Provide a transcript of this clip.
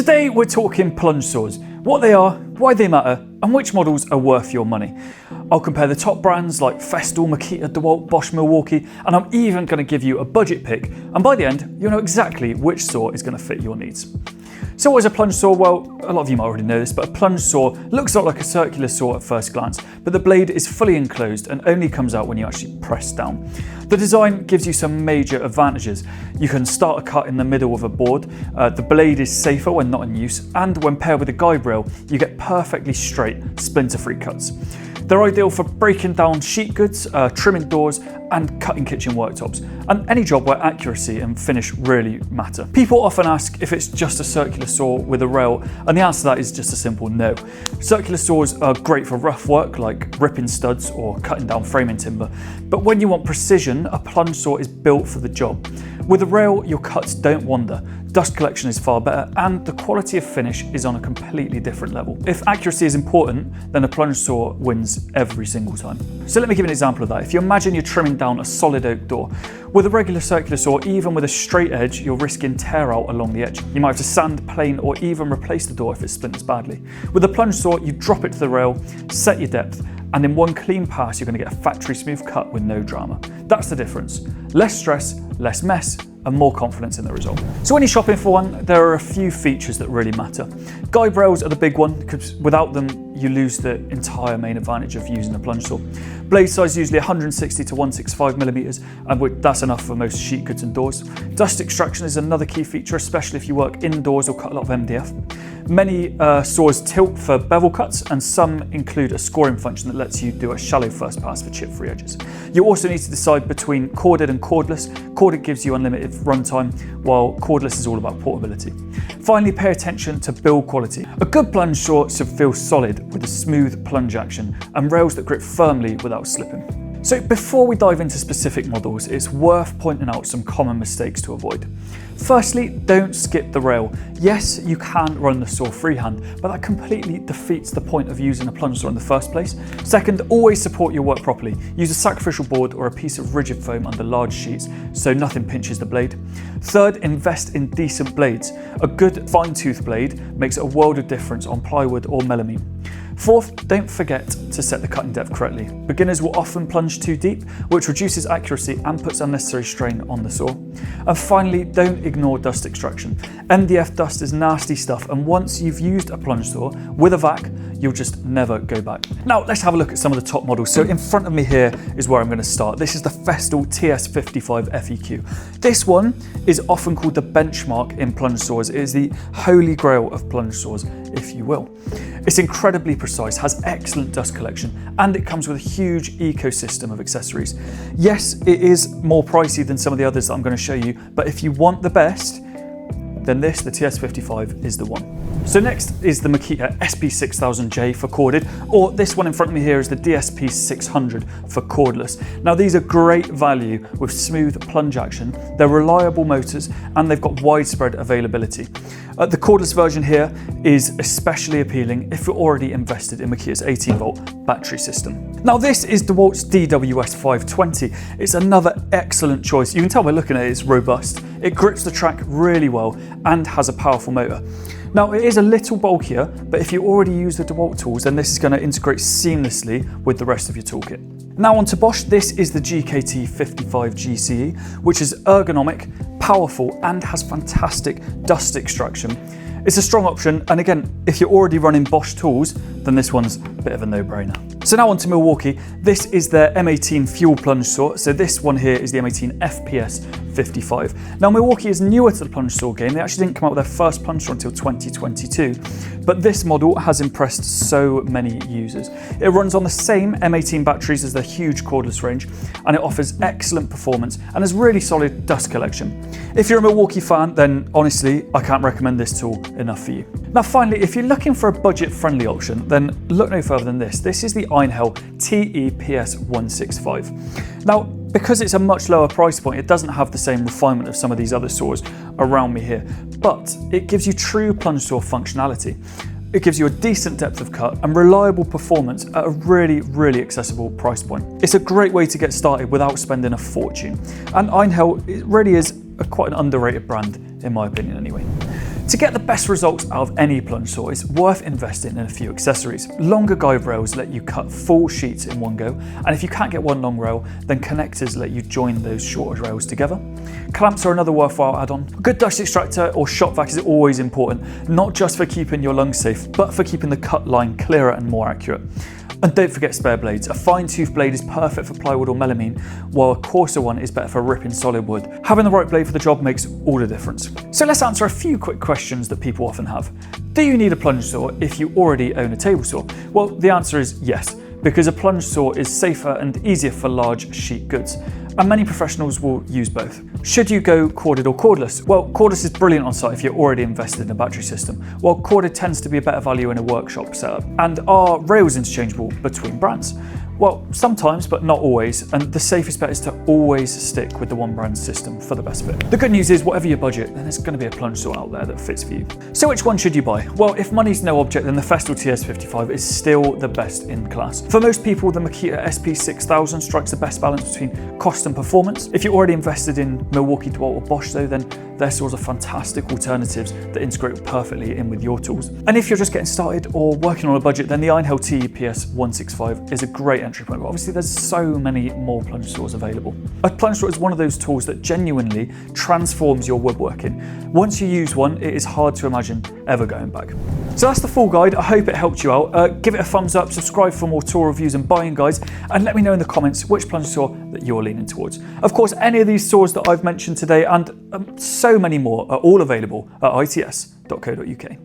Today we're talking plunge saws, what they are, why they matter, and which models are worth your money. I'll compare the top brands like Festool, Makita, Dewalt, Bosch, Milwaukee, and I'm even going to give you a budget pick, and by the end you'll know exactly which saw is going to fit your needs. So what is a plunge saw? Well, a lot of you might already know this, but a plunge saw looks a lot like a circular saw at first glance, but the blade is fully enclosed and only comes out when you actually press down. The design gives you some major advantages. You can start a cut in the middle of a board, the blade is safer when not in use, and when paired with a guide rail, you get perfectly straight, splinter-free cuts. They're ideal for breaking down sheet goods, trimming doors, and cutting kitchen worktops, and any job where accuracy and finish really matter. People often ask if it's just a circular saw with a rail, and the answer to that is just a simple no. Circular saws are great for rough work like ripping studs or cutting down framing timber, but when you want precision, a plunge saw is built for the job. With a rail, your cuts don't wander, dust collection is far better, and the quality of finish is on a completely different level. If accuracy is important, then a plunge saw wins every single time. So let me give you an example of that. If you imagine you're trimming down a solid oak door, with a regular circular saw, even with a straight edge, you're risking tear out along the edge. You might have to sand, plane, or even replace the door if it splinters badly. With a plunge saw, you drop it to the rail, set your depth, and in one clean pass, you're going to get a factory smooth cut with no drama. That's the difference. Less stress, less mess, and more confidence in the result. So when you're shopping for one, there are a few features that really matter. Guide rails are the big one, because without them, you lose the entire main advantage of using a plunge saw. Blade size usually 160 to 165 millimeters, and that's enough for most sheet goods and doors. Dust extraction is another key feature, especially if you work indoors or cut a lot of MDF. Many saws tilt for bevel cuts, and some include a scoring function that lets you do a shallow first pass for chip-free edges. You also need to decide between corded and cordless. Corded gives you unlimited runtime, while cordless is all about portability. Finally, pay attention to build quality. A good plunge saw should feel solid with a smooth plunge action and rails that grip firmly without slipping. So before we dive into specific models, it's worth pointing out some common mistakes to avoid. Firstly, don't skip the rail. Yes, you can run the saw freehand, but that completely defeats the point of using a plunge saw in the first place. Second, always support your work properly. Use a sacrificial board or a piece of rigid foam under large sheets so nothing pinches the blade. Third, invest in decent blades. A good fine-tooth blade makes a world of difference on plywood or melamine. Fourth, don't forget to set the cutting depth correctly. Beginners will often plunge too deep, which reduces accuracy and puts unnecessary strain on the saw. And finally, don't ignore dust extraction. MDF dust is nasty stuff, and once you've used a plunge saw with a vac, you'll just never go back. Now let's have a look at some of the top models. So in front of me here is where I'm going to start. This is the Festool TS55 FEQ. This one is often called the benchmark in plunge saws. It is the holy grail of plunge saws, if you will. It's incredibly precise, has excellent dust collection, and it comes with a huge ecosystem of accessories. Yes, it is more pricey than some of the others that I'm going to show you, but if you want the best, then the TS55 is the one. So next is the Makita SP6000J for corded, or this one in front of me here is the DSP600 for cordless. Now these are great value with smooth plunge action, they're reliable motors, and they've got widespread availability. The cordless version here is especially appealing if you're already invested in Makita's 18-volt battery system. Now this is Dewalt's DWS520. It's another excellent choice. You can tell by looking at it, it's robust. It grips the track really well and has a powerful motor. Now it is a little bulkier, but if you already use the Dewalt tools, then this is going to integrate seamlessly with the rest of your toolkit. Now on to Bosch. This is the GKT55GCE, which is ergonomic, powerful, and has fantastic dust extraction. It's a strong option, and again, if you're already running Bosch tools, then this one's a bit of a no-brainer. So now on to Milwaukee. This is their M18 fuel plunge saw. So this one here is the M18 FPS55. Now Milwaukee is newer to the plunge saw game. They actually didn't come out with their first plunge saw until 2022. But this model has impressed so many users. It runs on the same M18 batteries as their huge cordless range, and it offers excellent performance and has really solid dust collection. If you're a Milwaukee fan, then honestly, I can't recommend this tool enough for you. Now finally, if you're looking for a budget-friendly option, then look no further than this. This is the Einhell TE-PS 165. Now, because it's a much lower price point, it doesn't have the same refinement of some of these other saws around me here, but it gives you true plunge saw functionality. It gives you a decent depth of cut and reliable performance at a really accessible price point. It's a great way to get started without spending a fortune. And Einhell, it really is quite an underrated brand, in my opinion anyway. To get the best results out of any plunge saw, it's worth investing in a few accessories. Longer guide rails let you cut full sheets in one go, and if you can't get one long rail, then connectors let you join those shorter rails together. Clamps are another worthwhile add-on. A good dust extractor or shop vac is always important, not just for keeping your lungs safe, but for keeping the cut line clearer and more accurate. And don't forget spare blades. A fine tooth blade is perfect for plywood or melamine, while a coarser one is better for ripping solid wood. Having the right blade for the job makes all the difference. So let's answer a few quick questions that people often have. Do you need a plunge saw if you already own a table saw? Well, the answer is yes, because a plunge saw is safer and easier for large sheet goods, and many professionals will use both. Should you go corded or cordless? Well, cordless is brilliant on site if you're already invested in a battery system, while corded tends to be a better value in a workshop setup. And are rails interchangeable between brands? Well, sometimes, but not always, and the safest bet is to always stick with the one brand system for the best fit. The good news is, whatever your budget, then there's going to be a plunge saw out there that fits for you. So which one should you buy? Well, if money's no object, then the Festool TS55 is still the best in class. For most people, the Makita SP6000 strikes the best balance between cost and performance. If you're already invested in Milwaukee, Dewalt or Bosch though, then their saws are fantastic alternatives that integrate perfectly in with your tools. And if you're just getting started or working on a budget, then the Einhell TE-PS165 is a great entry point, but obviously there's so many more plunge saws available. A plunge saw is one of those tools that genuinely transforms your woodworking. Once you use one, it is hard to imagine ever going back. So that's the full guide. I hope it helped you out. Give it a thumbs up, subscribe for more tool reviews and buying guides, and let me know in the comments which plunge saw that you're leaning towards. Of course, any of these saws that I've mentioned today and so many more are all available at its.co.uk.